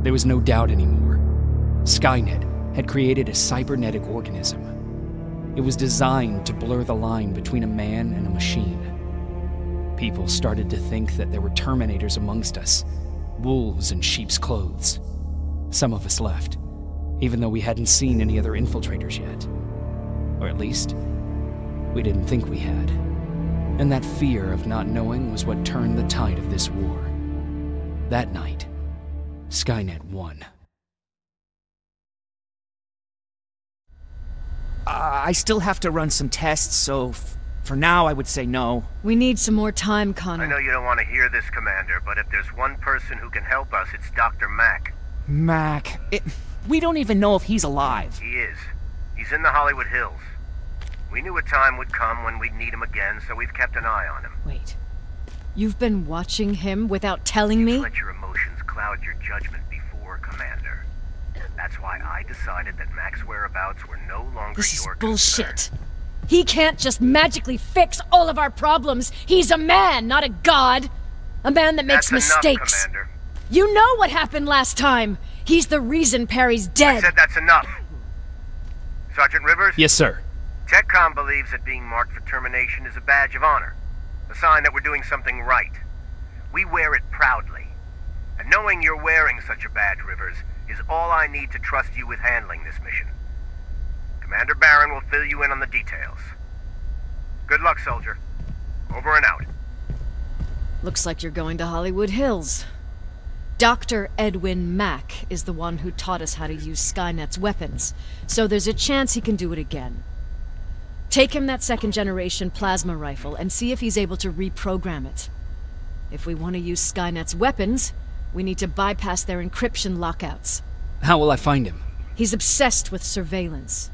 There was no doubt anymore. Skynet had created a cybernetic organism. It was designed to blur the line between a man and a machine. People started to think that there were Terminators amongst us, wolves in sheep's clothes. Some of us left, even though we hadn't seen any other infiltrators yet. Or at least, we didn't think we had. And that fear of not knowing was what turned the tide of this war. That night, Skynet won. I still have to run some tests, so for now I would say no. We need some more time, Connor. I know you don't want to hear this, Commander, but if there's one person who can help us, it's Dr. Mack. Mac. We don't even know if he's alive. He is. He's in the Hollywood Hills. We knew a time would come when we'd need him again, so we've kept an eye on him. Wait. You've been watching him without telling me? Let your emotions cloud your judgment before, Commander. That's why I decided that Mack's whereabouts were no longer This is your bullshit. concern. He can't just magically fix all of our problems. He's a man, not a god. A man that makes That's mistakes. Enough, Commander. You know what happened last time. He's the reason Perry's dead. I said that's enough. Sergeant Rivers? Yes, sir. TechCom believes that being marked for termination is a badge of honor. A sign that we're doing something right. We wear it proudly. And knowing you're wearing such a badge, Rivers, is all I need to trust you with handling this mission. Commander Barron will fill you in on the details. Good luck, soldier. Over and out. Looks like you're going to Hollywood Hills. Dr. Edwin Mack is the one who taught us how to use Skynet's weapons, so there's a chance he can do it again. Take him that second-generation plasma rifle and see if he's able to reprogram it. If we want to use Skynet's weapons, we need to bypass their encryption lockouts. How will I find him? He's obsessed with surveillance.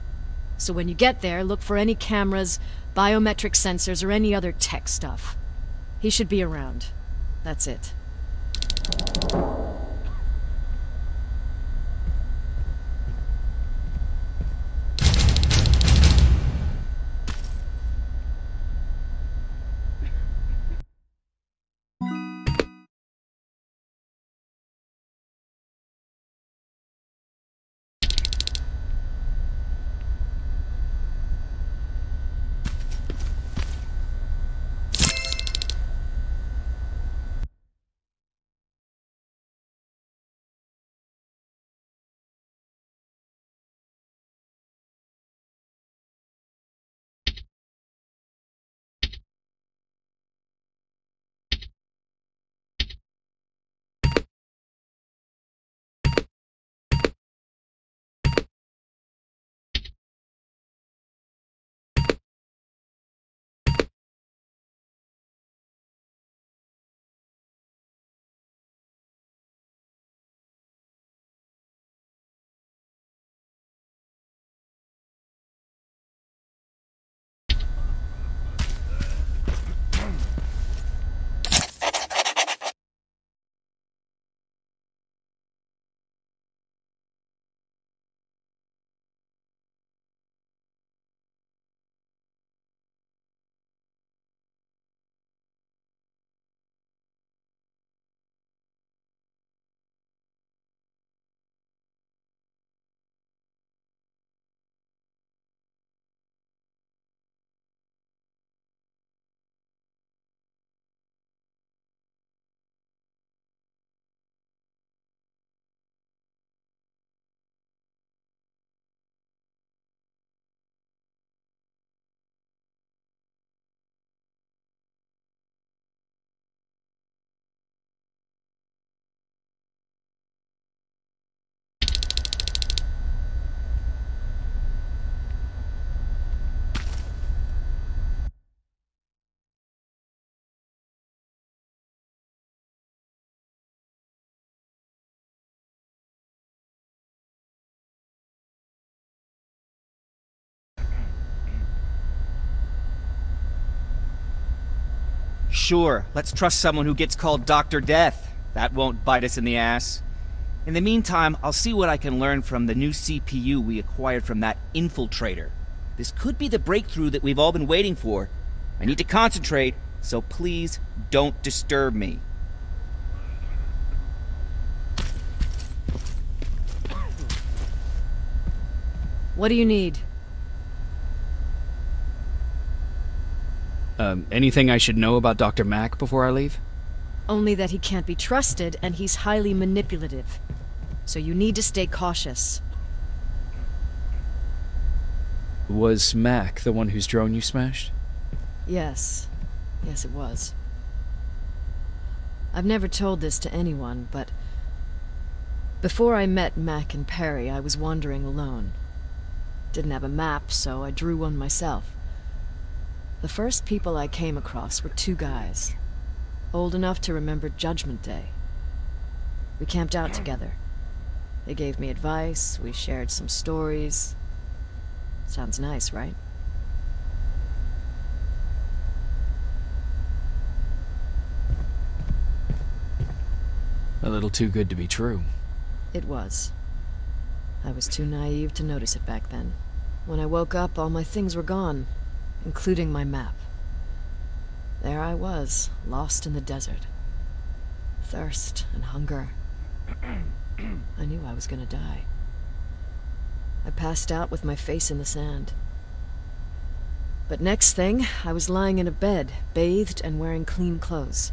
So when you get there, look for any cameras, biometric sensors, or any other tech stuff. He should be around. That's it. Sure, let's trust someone who gets called Dr. Death. That won't bite us in the ass. In the meantime, I'll see what I can learn from the new CPU we acquired from that infiltrator. This could be the breakthrough that we've all been waiting for. I need to concentrate, so please don't disturb me. What do you need? Anything I should know about Dr. Mack before I leave? Only that he can't be trusted, and he's highly manipulative. So you need to stay cautious. Was Mack the one whose drone you smashed? Yes. Yes, it was. I've never told this to anyone, but before I met Mac and Perry, I was wandering alone. Didn't have a map, so I drew one myself. The first people I came across were two guys, old enough to remember Judgment Day. We camped out together. They gave me advice, we shared some stories. Sounds nice, right? A little too good to be true. It was. I was too naive to notice it back then. When I woke up, all my things were gone, including my map. There I was, lost in the desert. Thirst and hunger. I knew I was gonna die. I passed out with my face in the sand. But next thing, I was lying in a bed, bathed and wearing clean clothes.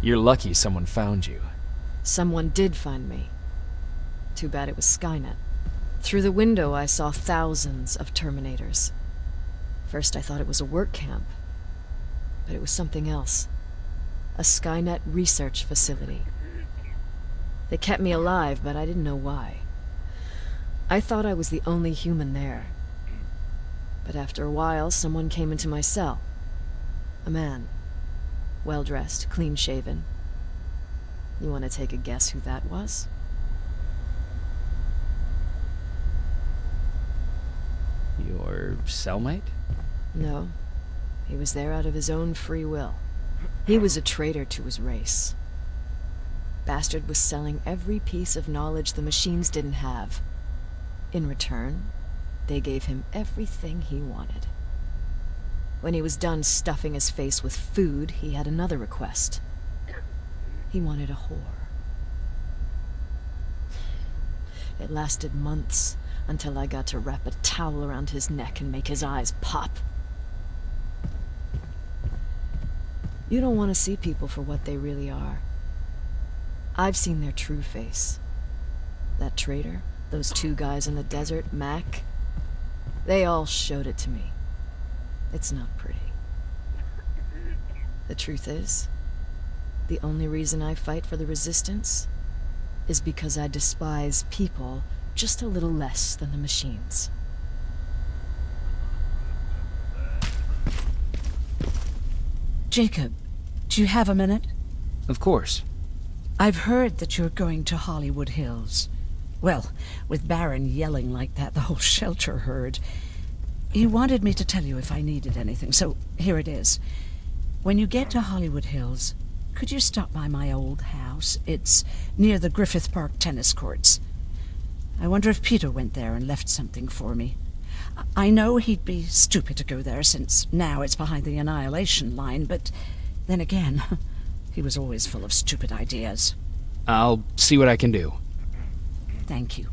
You're lucky someone found you. Someone did find me. Too bad it was Skynet. Through the window, I saw thousands of Terminators. First, I thought it was a work camp. But it was something else. A Skynet research facility. They kept me alive, but I didn't know why. I thought I was the only human there. But after a while, someone came into my cell. A man. Well-dressed, clean-shaven. You want to take a guess who that was? Your cellmate? No. He was there out of his own free will. He was a traitor to his race. Bastard was selling every piece of knowledge the machines didn't have. In return, they gave him everything he wanted. When he was done stuffing his face with food, he had another request. He wanted a whore. It lasted months, until I got to wrap a towel around his neck and make his eyes pop. You don't want to see people for what they really are. I've seen their true face. That traitor, those two guys in the desert, Mac, they all showed it to me. It's not pretty. The truth is, the only reason I fight for the Resistance is because I despise people just a little less than the machines. Jacob, do you have a minute? Of course. I've heard that you're going to Hollywood Hills. Well, with Baron yelling like that, the whole shelter heard. He wanted me to tell you if I needed anything, so here it is. When you get to Hollywood Hills, could you stop by my old house? It's near the Griffith Park tennis courts. I wonder if Peter went there and left something for me. I know he'd be stupid to go there, since now it's behind the Annihilation Line, but then again, he was always full of stupid ideas. I'll see what I can do. Thank you.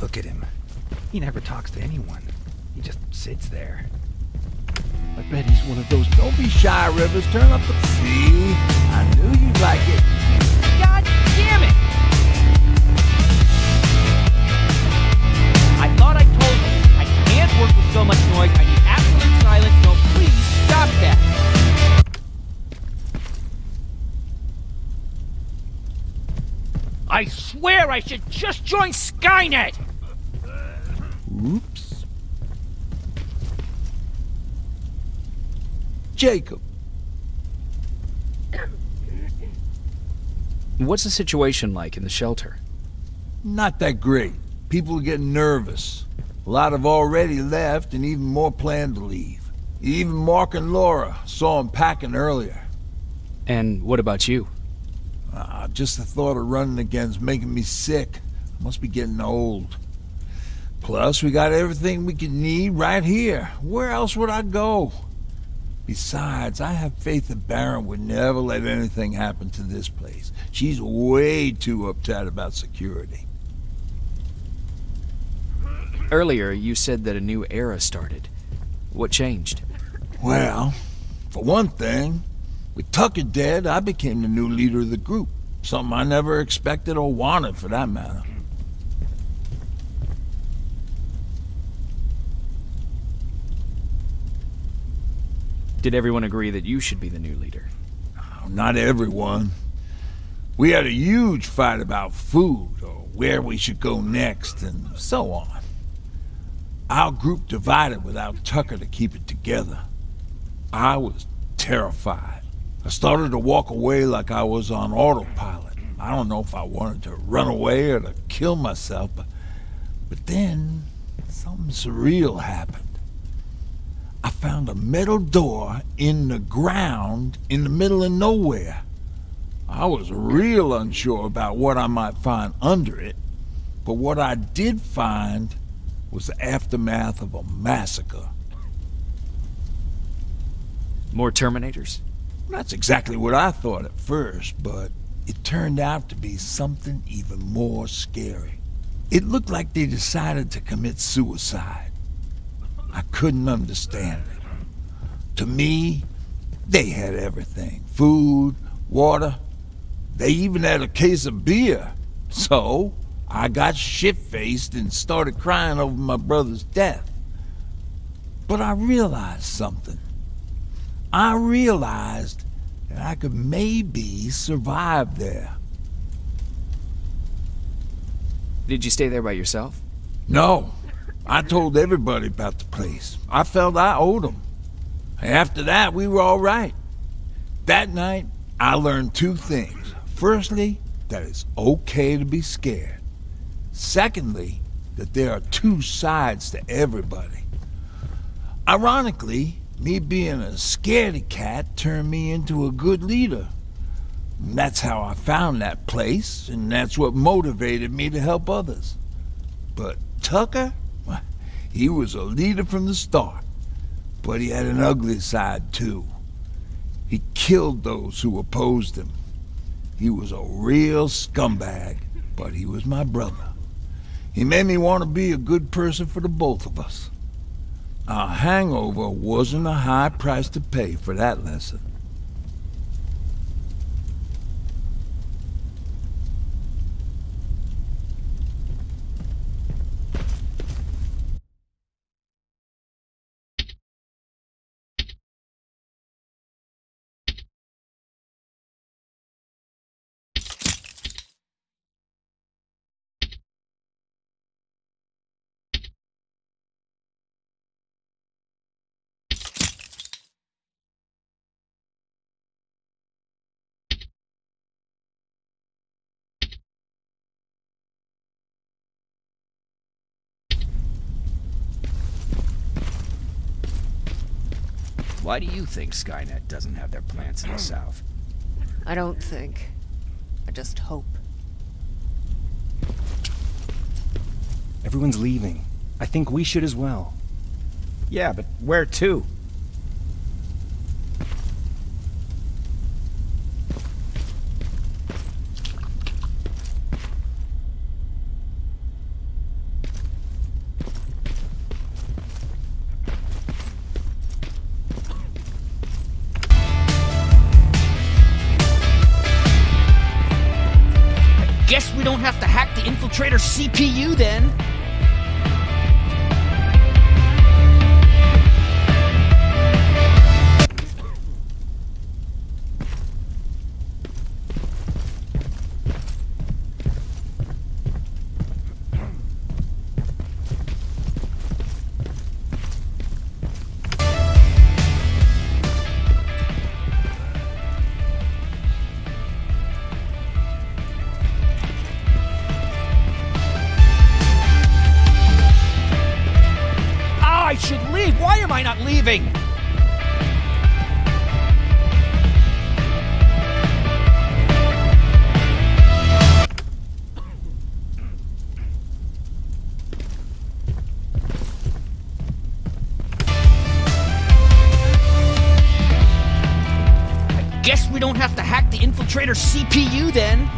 Look at him. He never talks to anyone. He just sits there. I bet he's one of those. Don't be shy, Rivers. Turn up the... See? I knew you'd like it. God damn it! I thought I told you. I can't work with so much noise. I need absolute silence. No, please stop that. I swear I should just join Skynet! Oops. Jacob. What's the situation like in the shelter? Not that great. People are getting nervous. A lot have already left, and even more plan to leave. Even Mark and Laura saw them packing earlier. And what about you? Just the thought of running again's making me sick. Must be getting old. Plus, we got everything we could need right here. Where else would I go? Besides, I have faith that Baron would never let anything happen to this place. She's way too uptight about security. Earlier, you said that a new era started. What changed? Well, for one thing, with Tucker dead, I became the new leader of the group. Something I never expected or wanted, for that matter. Did everyone agree that you should be the new leader? Not everyone. We had a huge fight about food, or where we should go next, and so on. Our group divided without Tucker to keep it together. I was terrified. I started to walk away like I was on autopilot. I don't know if I wanted to run away or to kill myself, but then something surreal happened. I found a metal door in the ground in the middle of nowhere. I was real unsure about what I might find under it, but what I did find was the aftermath of a massacre. More Terminators? That's exactly what I thought at first, but it turned out to be something even more scary. It looked like they decided to commit suicide. I couldn't understand it. To me, they had everything. Food, water. They even had a case of beer. So, I got shit-faced and started crying over my brother's death. But I realized something. I realized that I could maybe survive there. Did you stay there by yourself? No. I told everybody about the place. I felt I owed them. After that, we were all right. That night, I learned two things. Firstly, that it's okay to be scared. Secondly, that there are two sides to everybody. Ironically, me being a scaredy cat turned me into a good leader. And that's how I found that place, and that's what motivated me to help others. But Tucker? Well, he was a leader from the start, but he had an ugly side too. He killed those who opposed him. He was a real scumbag, but he was my brother. He made me want to be a good person for the both of us. Our hangover wasn't a high price to pay for that lesson. Why do you think Skynet doesn't have their plants in the south? I don't think. I just hope. Everyone's leaving. I think we should as well. Yeah, but where to? Guess we don't have to hack the infiltrator CPU then. I should leave. Why am I not leaving? infiltrator CPU then.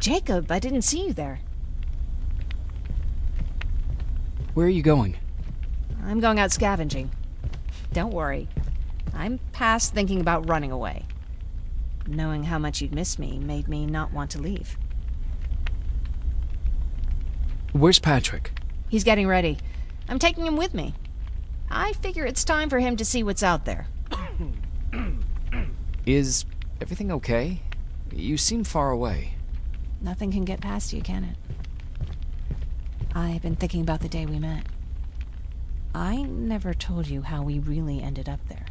Jacob, I didn't see you there. Where are you going? I'm going out scavenging. Don't worry. I'm past thinking about running away. Knowing how much you'd miss me made me not want to leave. Where's Patrick? He's getting ready. I'm taking him with me. I figure it's time for him to see what's out there. Is everything okay? You seem far away. Nothing can get past you, can it? I've been thinking about the day we met. I never told you how we really ended up there.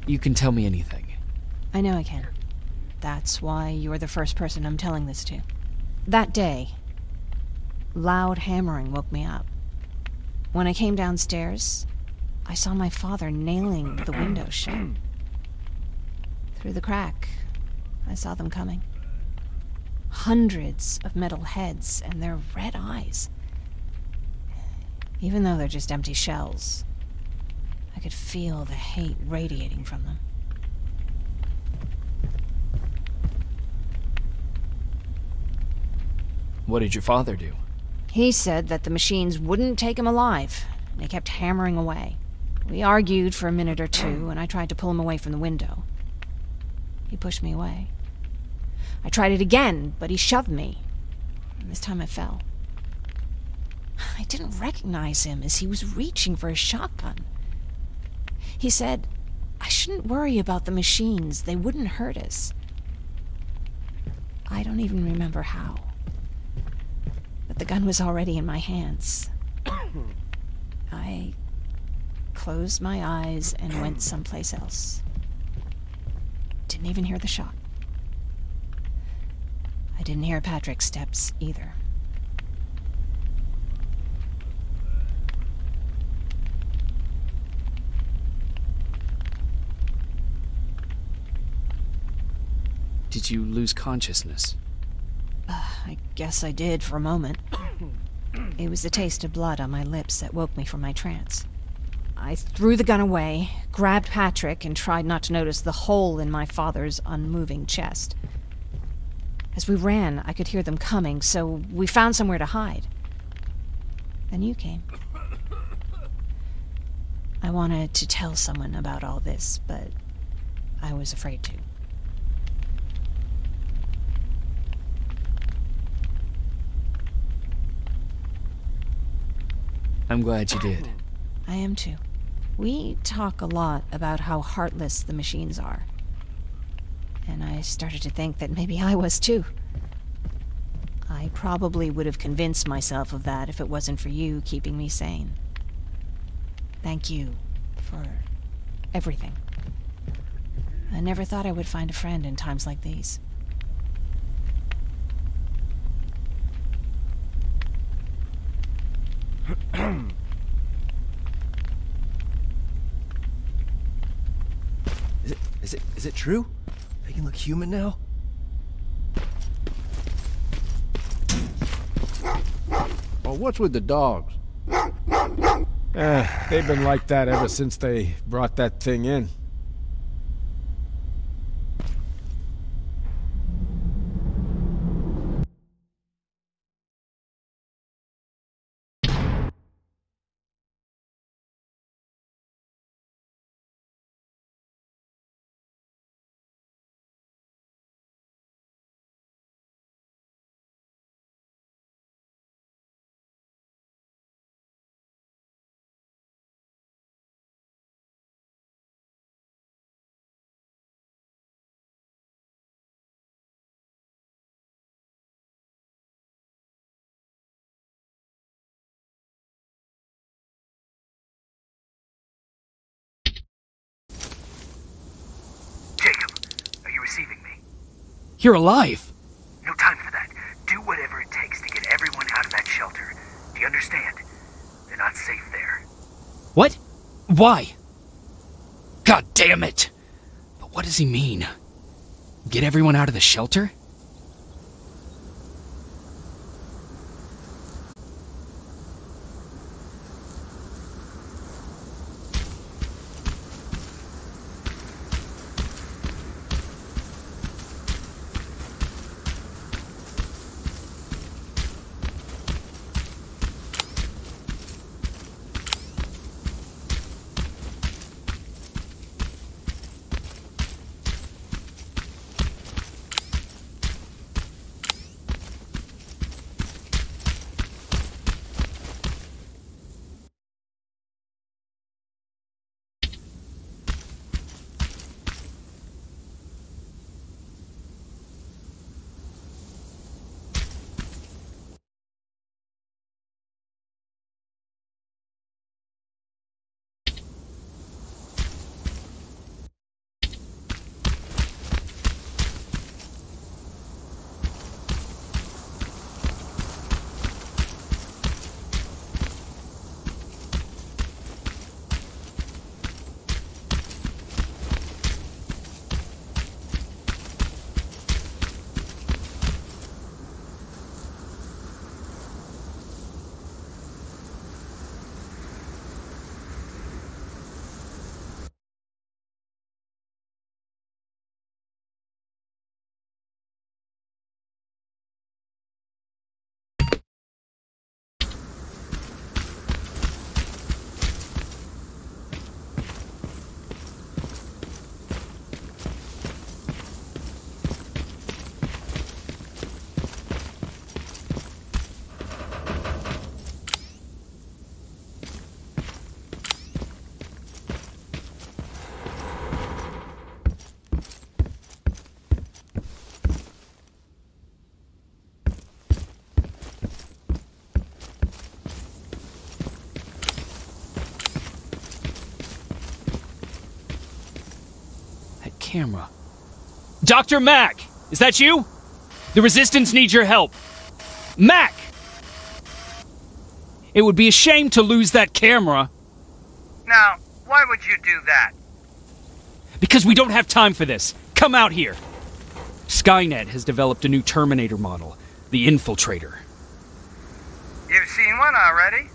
You can tell me anything. I know I can. That's why you're the first person I'm telling this to. That day, loud hammering woke me up. When I came downstairs, I saw my father nailing the window shut. Through the crack, I saw them coming. Hundreds of metal heads and their red eyes. Even though they're just empty shells, I could feel the hate radiating from them. What did your father do? He said that the machines wouldn't take him alive, and they kept hammering away. We argued for a minute or two, and I tried to pull him away from the window. He pushed me away. I tried it again, but he shoved me. And this time I fell. I didn't recognize him as he was reaching for a shotgun. He said, I shouldn't worry about the machines. They wouldn't hurt us. I don't even remember how. But the gun was already in my hands. I closed my eyes and went someplace else. Didn't even hear the shot. I didn't hear Patrick's steps either. Did you lose consciousness? I guess I did for a moment. It was the taste of blood on my lips that woke me from my trance. I threw the gun away, grabbed Patrick, and tried not to notice the hole in my father's unmoving chest. As we ran, I could hear them coming, so we found somewhere to hide. Then you came. I wanted to tell someone about all this, but I was afraid to. I'm glad you did. I am too. We talk a lot about how heartless the machines are. And I started to think that maybe I was too. I probably would have convinced myself of that if it wasn't for you keeping me sane. Thank you for everything. I never thought I would find a friend in times like these. Is it true? They can look human now? Well, what's with the dogs? They've been like that ever since they brought that thing in. Receiving me. You're alive! No time for that. Do whatever it takes to get everyone out of that shelter. Do you understand? They're not safe there. What? Why? God damn it! But what does he mean? Get everyone out of the shelter? camera. Dr. Mack! Is that you? The Resistance needs your help. Mack! It would be a shame to lose that camera. Now, why would you do that? Because we don't have time for this. Come out here. Skynet has developed a new Terminator model, the Infiltrator. You've seen one already?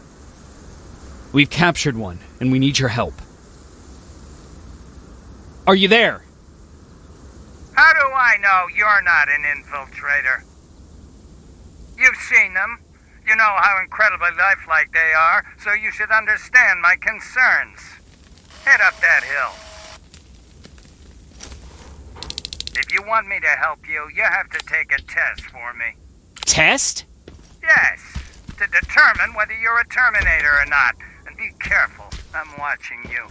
We've captured one, and we need your help. Are you there? How do I know you're not an infiltrator? You've seen them. You know how incredibly lifelike they are, so you should understand my concerns. Head up that hill. If you want me to help you, you have to take a test for me. Test? Yes, to determine whether you're a Terminator or not. And be careful, I'm watching you.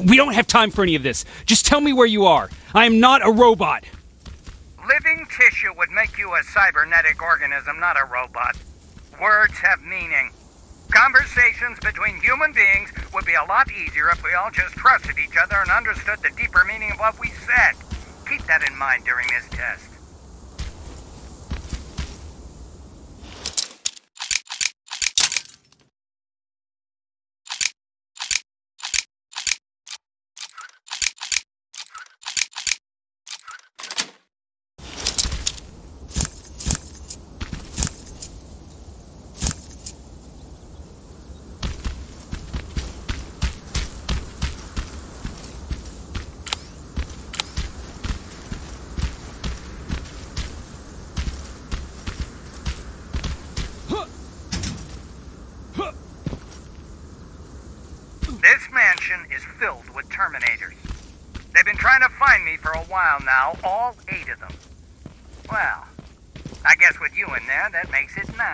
We don't have time for any of this. Just tell me where you are. I am not a robot. Living tissue would make you a cybernetic organism, not a robot. Words have meaning. Conversations between human beings would be a lot easier if we all just trusted each other and understood the deeper meaning of what we said. Keep that in mind during this test. This mansion is filled with Terminators. They've been trying to find me for a while now, all 8 of them. Well, I guess with you in there, that makes it 9.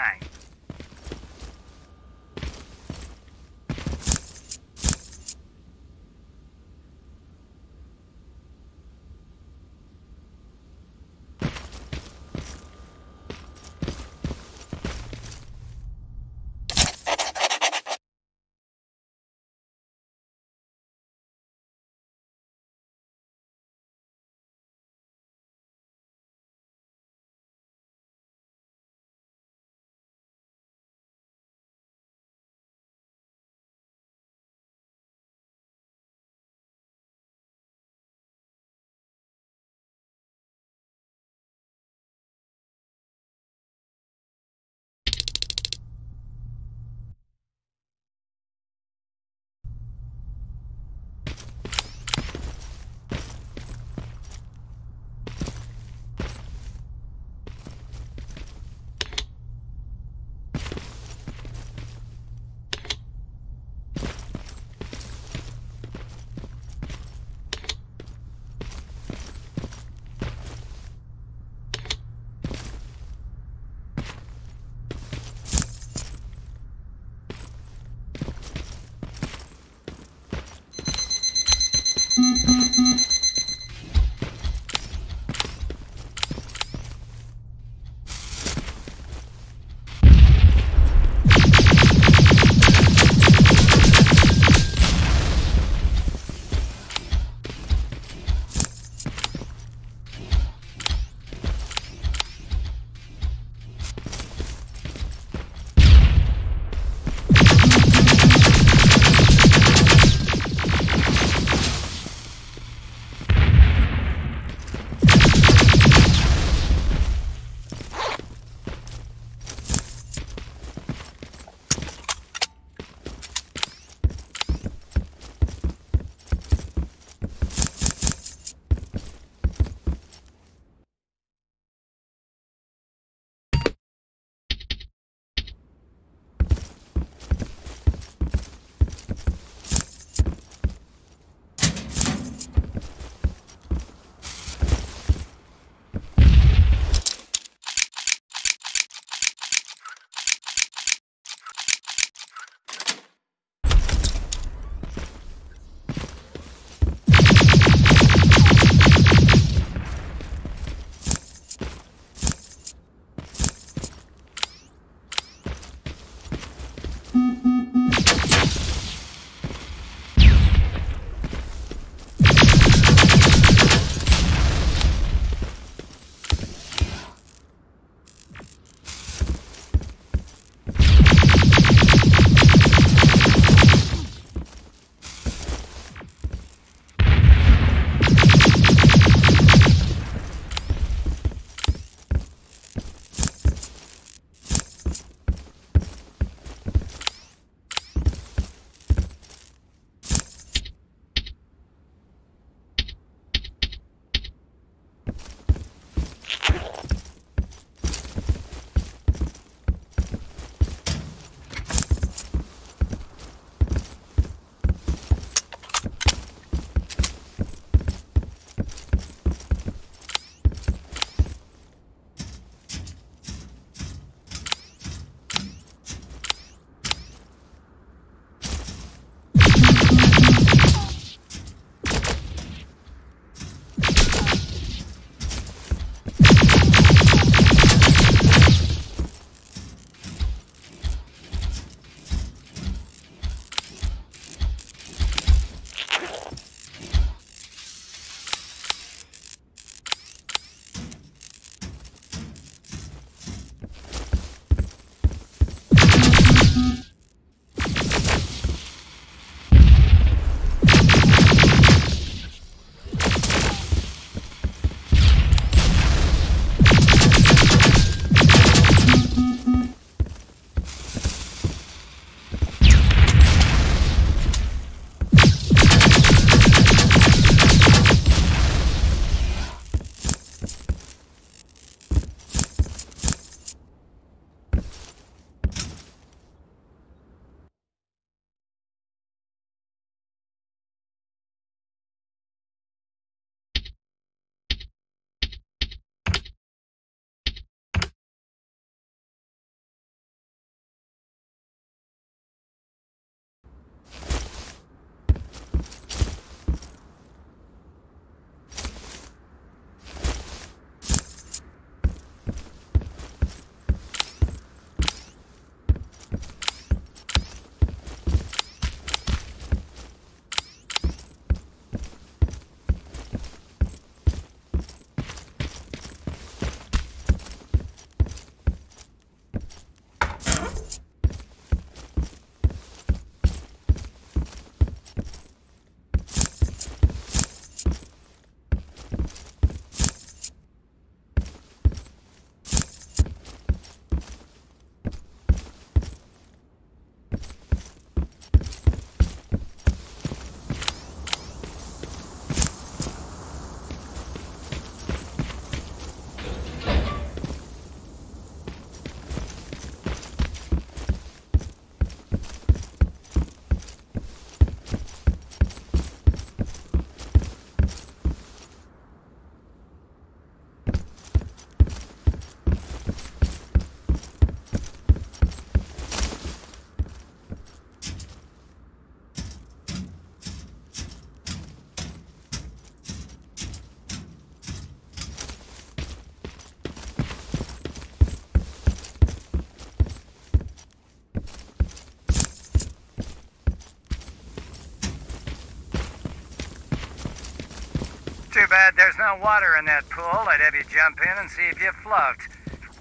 Too bad there's no water in that pool. I'd have you jump in and see if you float.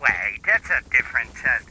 Wait, that's a different test.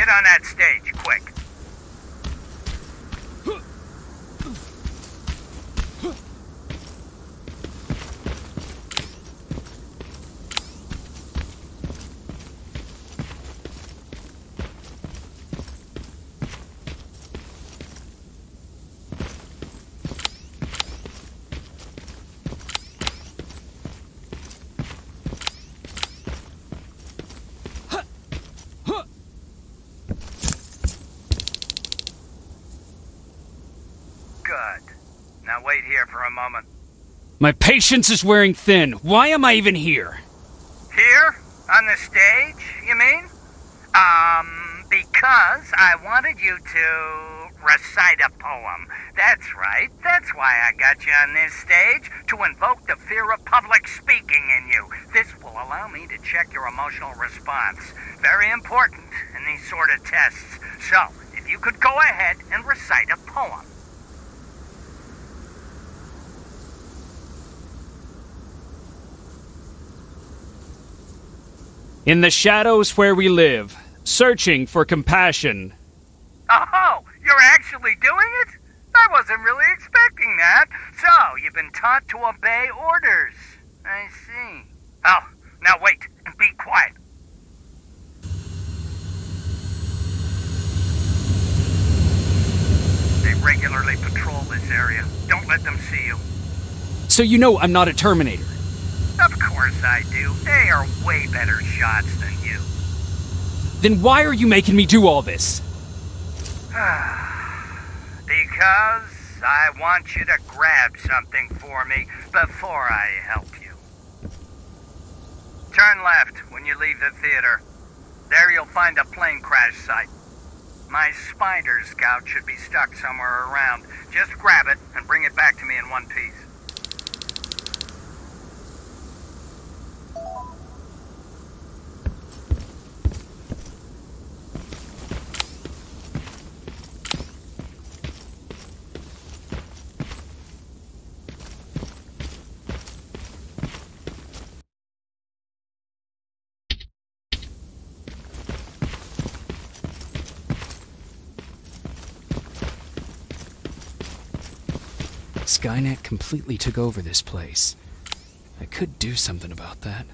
Get on that stage, quick. Now wait here for a moment. My patience is wearing thin. Why am I even here? Here? On the stage, you mean? Because I wanted you to recite a poem. That's right. That's why I got you on this stage, to invoke the fear of public speaking in you. This will allow me to check your emotional response. Very important in these sort of tests. So, if you could go ahead and recite a poem. In the shadows where we live, searching for compassion. Oh, you're actually doing it? I wasn't really expecting that. So, you've been taught to obey orders. I see. Oh, now wait, and be quiet. They regularly patrol this area. Don't let them see you. So you know I'm not a Terminator. Of course I do. They are way better shots than you. Then why are you making me do all this? Because I want you to grab something for me before I help you. Turn left when you leave the theater. There you'll find a plane crash site. My spider scout should be stuck somewhere around. Just grab it and bring it back to me in one piece. Skynet completely took over this place. I could do something about that.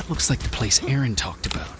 Looks like the place Aaron talked about.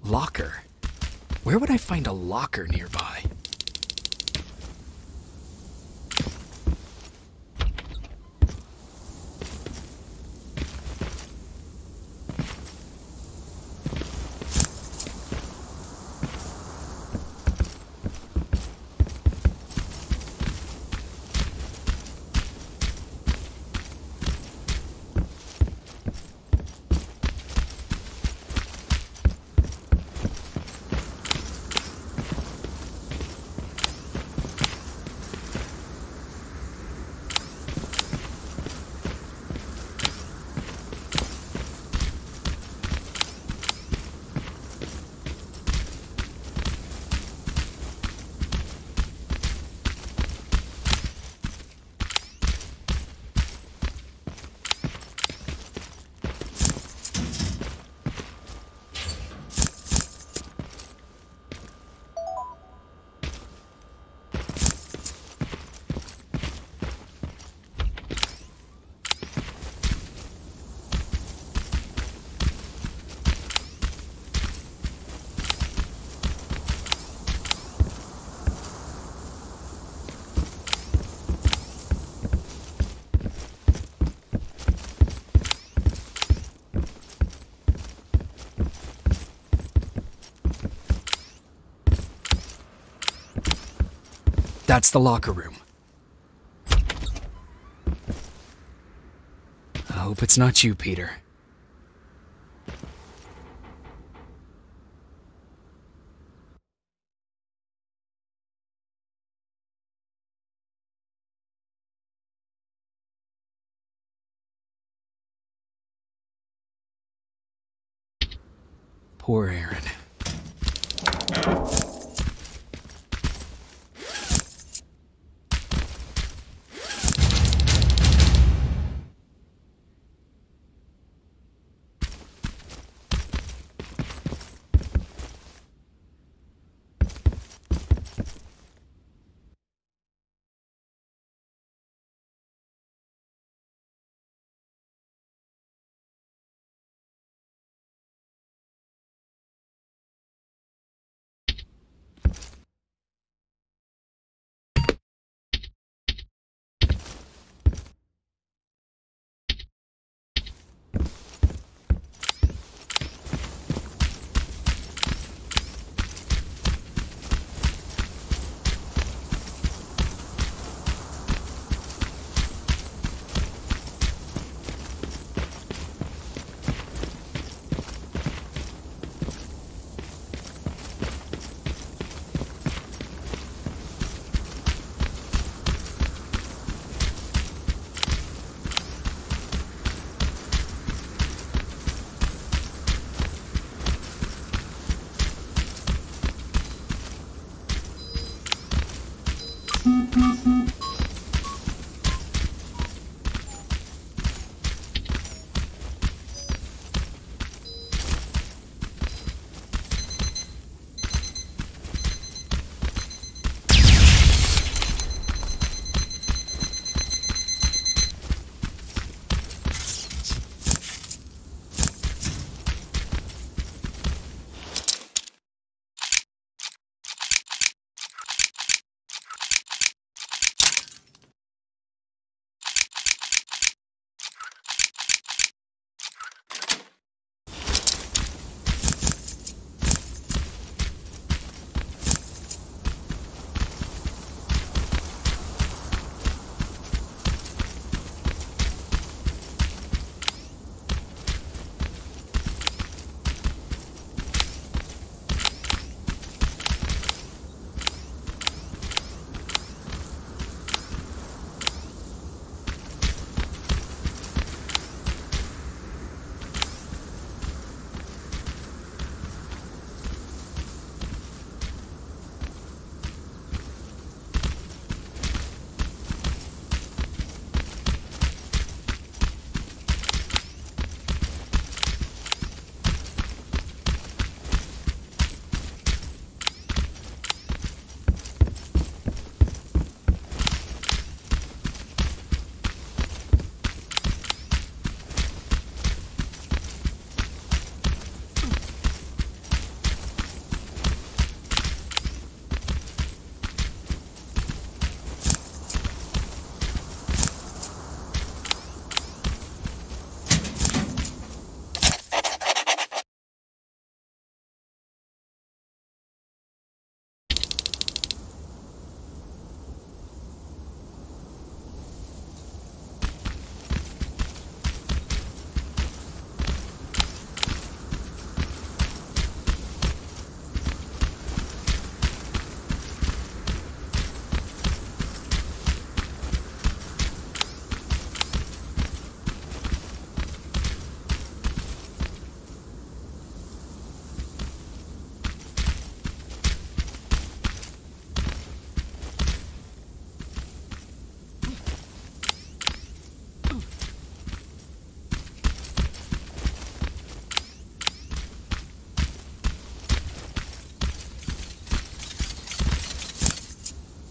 Locker? Where would I find a locker nearby? That's the locker room. I hope it's not you, Peter. Poor Aaron.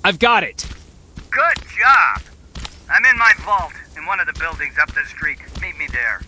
I've got it! Good job! I'm in my vault in one of the buildings up the street. Meet me there.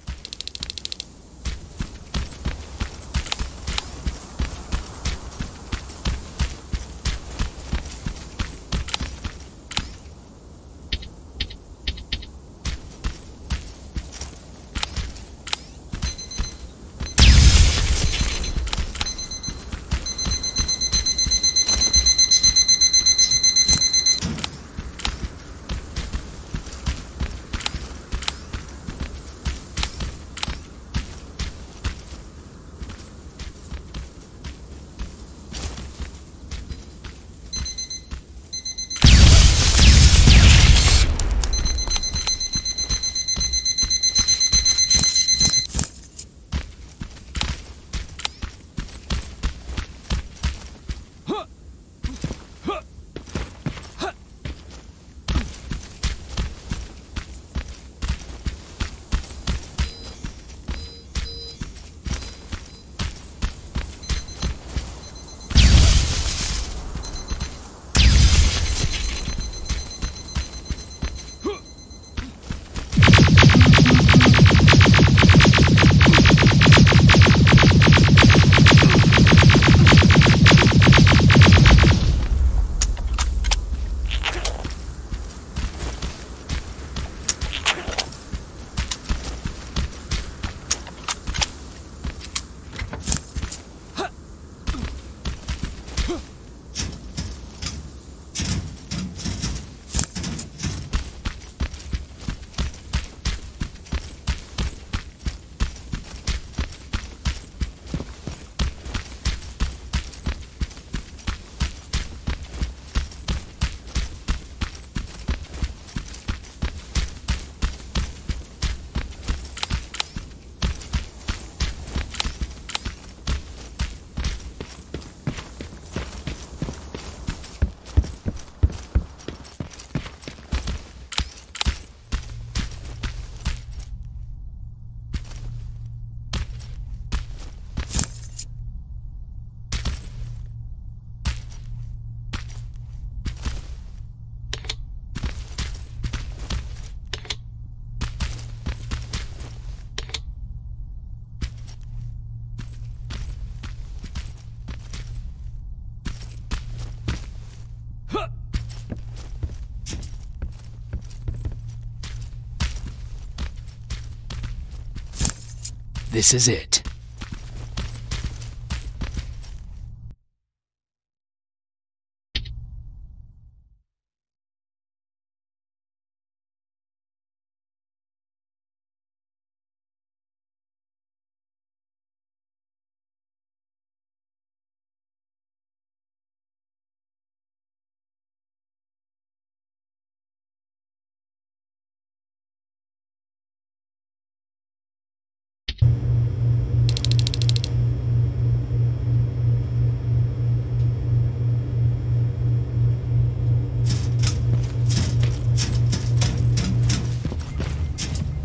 This is it.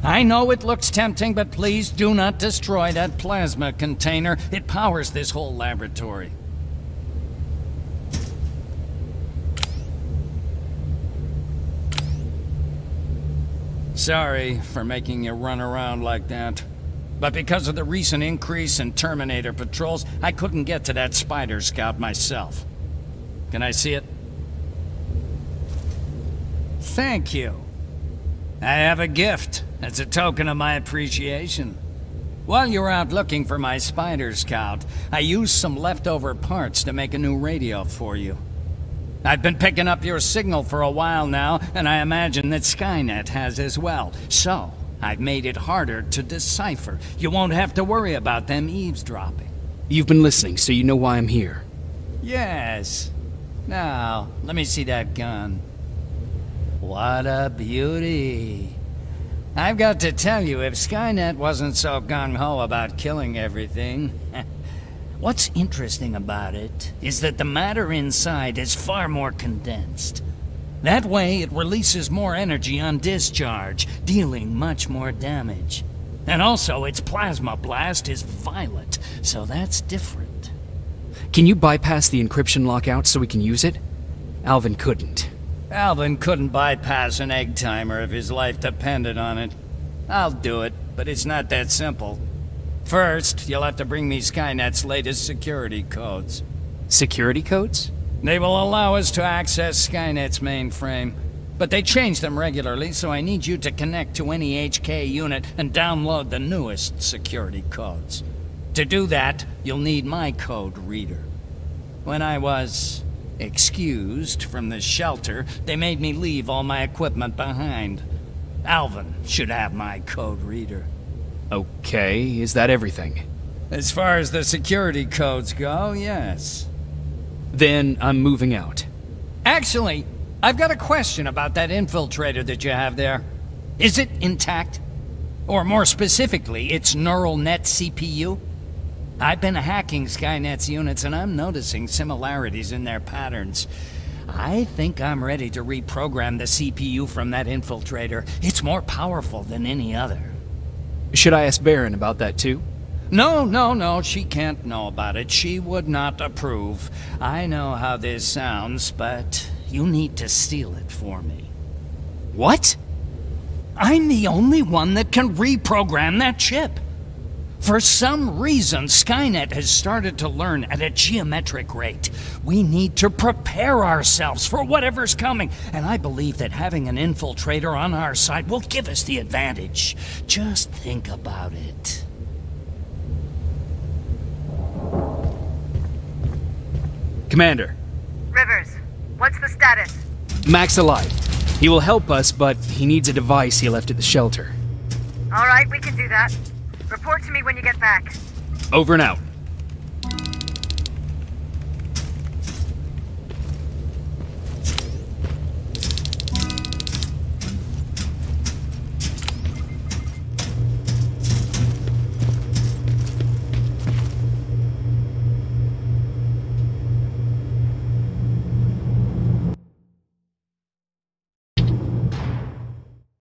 I know it looks tempting, but please do not destroy that plasma container. It powers this whole laboratory. Sorry for making you run around like that. But because of the recent increase in Terminator patrols, I couldn't get to that Spider Scout myself. Can I see it? Thank you. I have a gift as a token of my appreciation. While you were out looking for my Spider Scout, I used some leftover parts to make a new radio for you. I've been picking up your signal for a while now, and I imagine that Skynet has as well. So, I've made it harder to decipher. You won't have to worry about them eavesdropping. You've been listening, so you know why I'm here. Yes. Now, let me see that gun. What a beauty. I've got to tell you, if Skynet wasn't so gung-ho about killing everything... What's interesting about it is that the matter inside is far more condensed. That way, it releases more energy on discharge, dealing much more damage. And also, its plasma blast is violet, so that's different. Can you bypass the encryption lockout so we can use it? Alvin couldn't. Alvin couldn't bypass an egg timer if his life depended on it. I'll do it, but it's not that simple. First, you'll have to bring me Skynet's latest security codes. Security codes? They will allow us to access Skynet's mainframe, but they change them regularly, so I need you to connect to any HK unit and download the newest security codes. To do that, you'll need my code reader. When I was excused from the shelter, they made me leave all my equipment behind. Alvin should have my code reader. Okay, is that everything? As far as the security codes go, yes. Then I'm moving out. Actually, I've got a question about that infiltrator that you have there. Is it intact? Or more specifically, its neural net CPU? I've been hacking Skynet's units and I'm noticing similarities in their patterns. I think I'm ready to reprogram the CPU from that infiltrator. It's more powerful than any other. Should I ask Baron about that too? No, she can't know about it. She would not approve. I know how this sounds, but you need to steal it for me. What? I'm the only one that can reprogram that chip. For some reason, Skynet has started to learn at a geometric rate. We need to prepare ourselves for whatever's coming, and I believe that having an infiltrator on our side will give us the advantage. Just think about it. Commander. Rivers, what's the status? Mac's alive. He will help us, but he needs a device he left at the shelter. All right, we can do that. Report to me when you get back. Over and out.